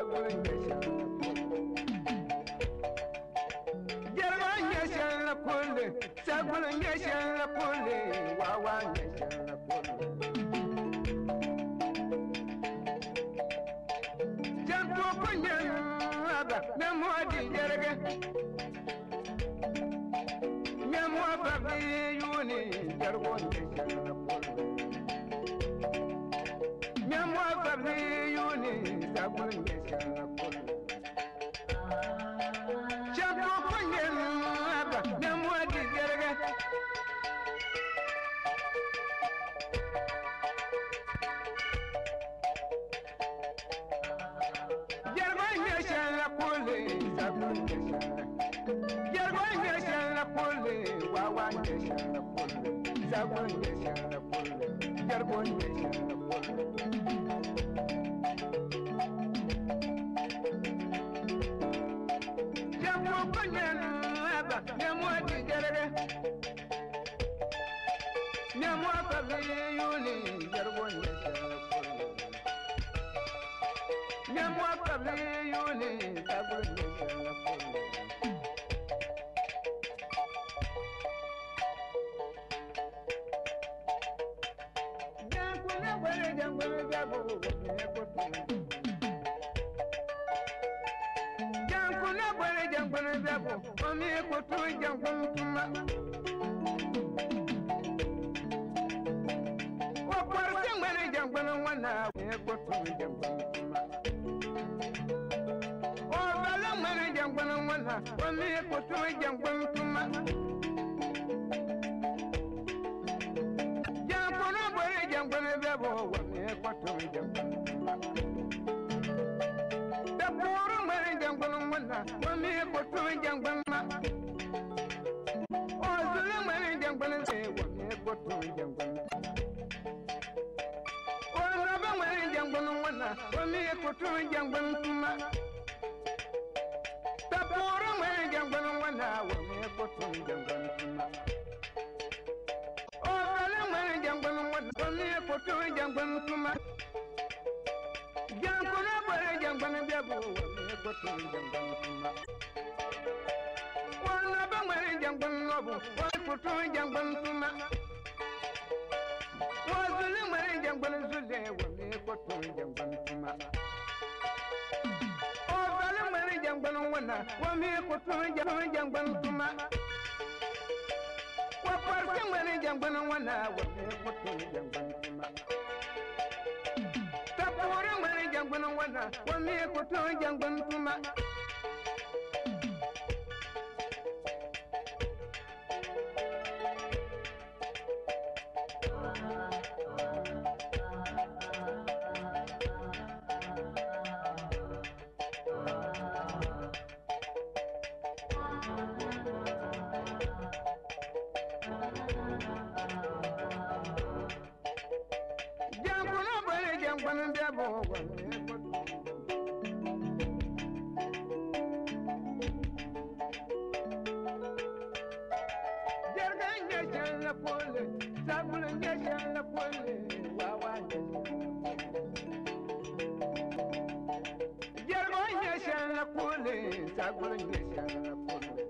Dagbon Jargon la pole, Dagbon la pole, Wawa la pole. Jampo Punyaga, Namodi Jerga. Nyamwa Babi Uni, Jargon la pole. Nyamwa Babi Uni, Dagbon la pole. Jampo Punyaga, Namodi Jerga. Wawa la pole, Dagbon la pole, Jargon la pole. Jampo Punyaga, Namodi Jerga. Nyamwa Babi Uni, Jargon la pole. Nyamwa Babi Uni, Dagbon la pole. Jankuna bere jangwana zabo, mami kutu jangwana tuma. Wakwar jangwana jangwana wana, kutu jangwana tuma. Wabala mwana jangwana wana, mami kutu jangwana tuma. Jankuna bere jangwana zabo, mami kutu jangwana tuma. Mami kutu jangwana, ozule mani jangwana se wami kutu jangwana. Onabe mani jangwana wana, wami kutu jangwana tuma. Tapuru mani jangwana wana, wami kutu jangwana tuma. Ozule mani jangwana wana, wami kutu jangwana tuma. Jankuna bere jangwana biabu, wami kutu jangwana tuma. Wana ba mani jangwana nobu, wami kutu jangwana tuma. Wazule mani jangwana zule, wami kutu jangwana tuma. Ozale mani jangwana wana, wami kutu jangwana tuma. Waparse mani jangwana wana, wami kutu jangwana tuma. Tapure mani jangwana wana, wami kutu jangwana tuma. Jankuna bere jangwana biabo, wami kutu. Jargon la pole, Dagbon la pole, Wawa Jargon la pole, Dagbon la pole.